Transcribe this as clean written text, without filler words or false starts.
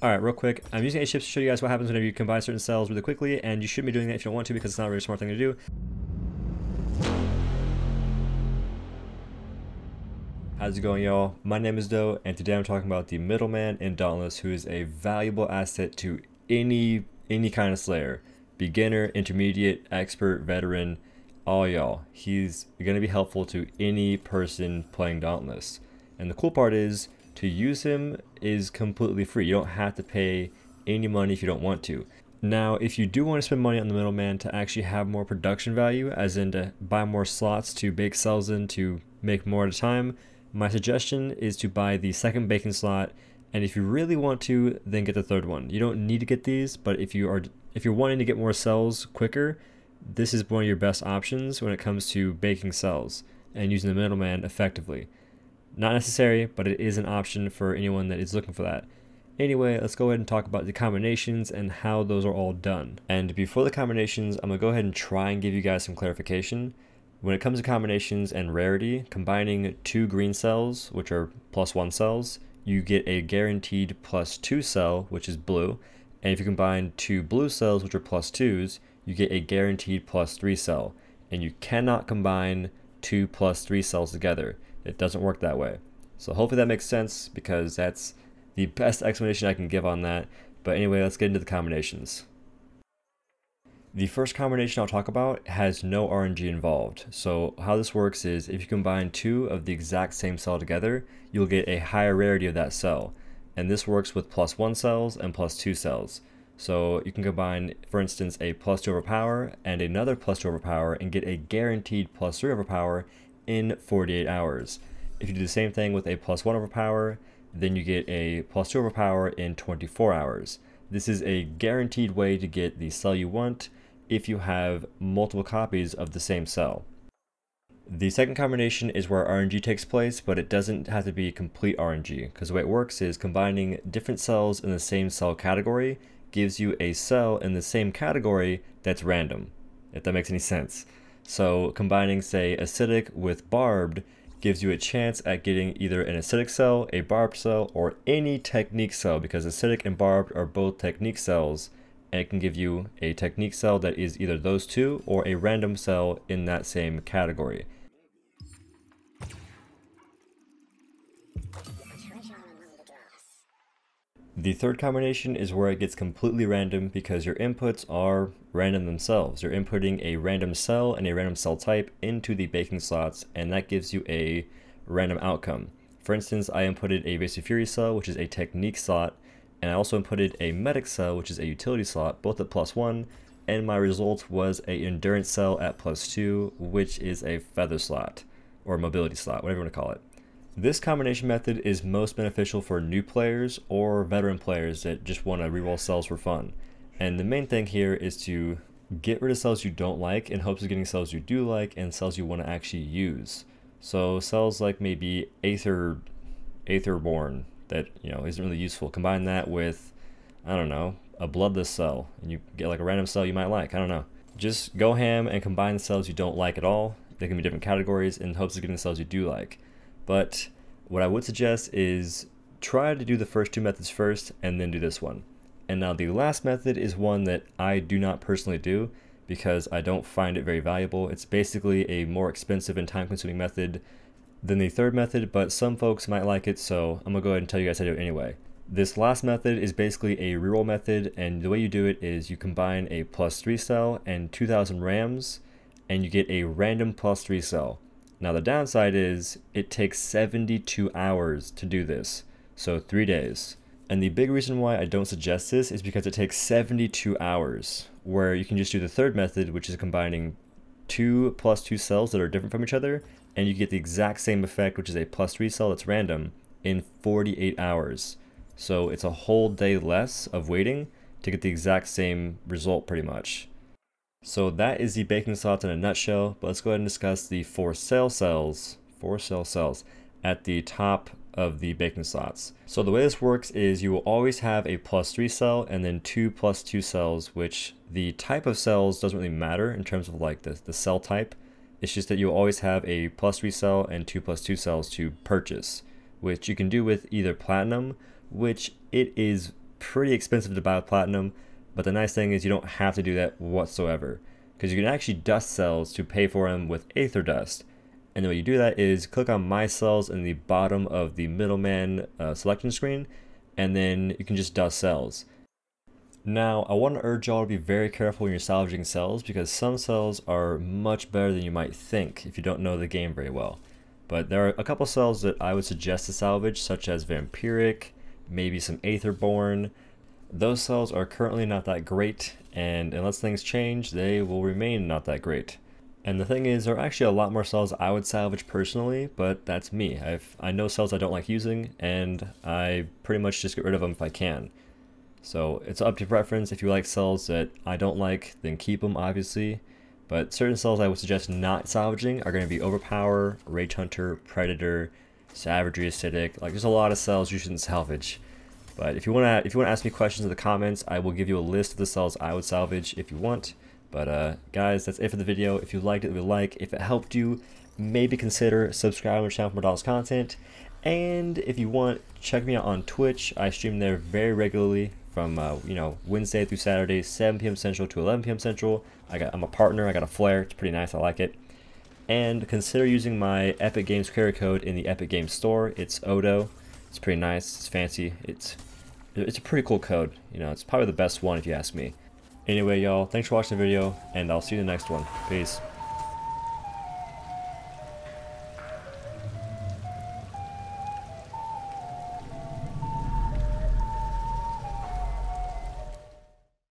Alright, real quick, I'm using HChips to show you guys what happens whenever you combine certain cells really quickly, and you shouldn't be doing that if you don't want to because it's not a really smart thing to do. How's it going, y'all? My name is OhDough, and today I'm talking about the Middleman in Dauntless, who is a valuable asset to any kind of Slayer. Beginner, intermediate, expert, veteran, all y'all. He's going to be helpful to any person playing Dauntless. And the cool part is, to use him is completely free. You don't have to pay any money if you don't want to. Now, if you do want to spend money on the Middleman to actually have more production value, as in to buy more slots to bake cells in to make more at a time, my suggestion is to buy the second baking slot, and if you really want to, then get the third one. You don't need to get these, but if you're wanting to get more cells quicker, this is one of your best options when it comes to baking cells and using the Middleman effectively. Not necessary, but it is an option for anyone that is looking for that. Anyway, let's go ahead and talk about the combinations and how those are all done. And before the combinations, I'm going to go ahead and try and give you guys some clarification. When it comes to combinations and rarity, combining 2 green cells, which are +1 cells, you get a guaranteed +2 cell, which is blue. And if you combine 2 blue cells, which are +2s, you get a guaranteed +3 cell. And you cannot combine 2 +3 cells together. It doesn't work that way. So hopefully that makes sense, because that's the best explanation I can give on that. But anyway, let's get into the combinations. The first combination I'll talk about has no RNG involved. So how this works is, if you combine 2 of the exact same cell together, you'll get a higher rarity of that cell. And this works with +1 cells and +2 cells. So you can combine, for instance, a +2 overpower and another +2 overpower and get a guaranteed +3 overpower in 48 hours. If you do the same thing with a +1 overpower, then you get a +2 overpower in 24 hours. This is a guaranteed way to get the cell you want if you have multiple copies of the same cell. The second combination is where RNG takes place, but it doesn't have to be complete RNG, because the way it works is combining different cells in the same cell category gives you a cell in the same category that's random, if that makes any sense. So combining, say, acidic with barbed gives you a chance at getting either an acidic cell, a barbed cell, or any technique cell, because acidic and barbed are both technique cells, and it can give you a technique cell that is either those two or a random cell in that same category. The third combination is where it gets completely random, because your inputs are random themselves. You're inputting a random cell and a random cell type into the baking slots, and that gives you a random outcome. For instance, I inputted a Vase of Fury cell, which is a technique slot, and I also inputted a medic cell, which is a utility slot, both at +1, and my result was a endurance cell at +2, which is a feather slot, or mobility slot, whatever you want to call it. This combination method is most beneficial for new players or veteran players that just want to reroll cells for fun. And the main thing here is to get rid of cells you don't like in hopes of getting cells you do like and cells you want to actually use. So cells like maybe Aetherborn that, isn't really useful. Combine that with, I don't know, a bloodless cell, and you get like a random cell you might like. I don't know. Just go ham and combine the cells you don't like at all. They can be different categories in hopes of getting the cells you do like. But what I would suggest is try to do the first 2 methods first and then do this one. And now the last method is one that I do not personally do because I don't find it very valuable. It's basically a more expensive and time-consuming method than the third method, but some folks might like it, so I'm gonna go ahead and tell you guys how to do it anyway. This last method is basically a reroll method, and the way you do it is you combine a +3 cell and 2000 rams, and you get a random +3 cell. Now the downside is it takes 72 hours to do this, so 3 days. And the big reason why I don't suggest this is because it takes 72 hours, where you can just do the third method, which is combining 2 +2 cells that are different from each other, and you get the exact same effect, which is a +3 cell that's random, in 48 hours. So it's a whole day less of waiting to get the exact same result pretty much. So that is the baking slots in a nutshell, but let's go ahead and discuss the 4 cell cells at the top of the baking slots. So the way this works is you will always have a +3 cell and then 2 +2 cells, which the type of cells doesn't really matter in terms of like the cell type. It's just that you'll always have a +3 cell and 2 +2 cells to purchase, which you can do with either platinum, which it is pretty expensive to buy with platinum, but the nice thing is you don't have to do that whatsoever, because you can actually dust cells to pay for them with Aether Dust. And the way you do that is click on My Cells in the bottom of the Middleman selection screen, and then you can just dust cells. Now, I want to urge y'all to be very careful when you're salvaging cells, because some cells are much better than you might think if you don't know the game very well. But there are a couple cells that I would suggest to salvage, such as Vampiric, maybe some Aetherborn. Those cells are currently not that great, and unless things change, they will remain not that great. And the thing is, there are actually a lot more cells I would salvage personally, but that's me. I know cells I don't like using, and I pretty much just get rid of them if I can. So it's up to your preference. If you like cells that I don't like, then keep them, obviously. But certain cells I would suggest not salvaging are going to be Overpower, Rage Hunter, Predator, Savagery, Acidic. Like, there's a lot of cells you shouldn't salvage. But if you want to ask me questions in the comments, I will give you a list of the cells I would salvage if you want. But guys, that's it for the video. If you liked it, leave a like. If it helped you, maybe consider subscribing to the channel for more Dauntless content. And if you want, check me out on Twitch. I stream there very regularly from Wednesday through Saturday, 7 p.m. Central to 11 p.m. Central. I'm a partner. I got a flare. It's pretty nice. I like it. And consider using my Epic Games creator code in the Epic Games store. It's OhDough. It's pretty nice. It's fancy. It's a pretty cool code. You know, it's probably the best one if you ask me. Anyway, y'all, thanks for watching the video, and I'll see you in the next one. Peace.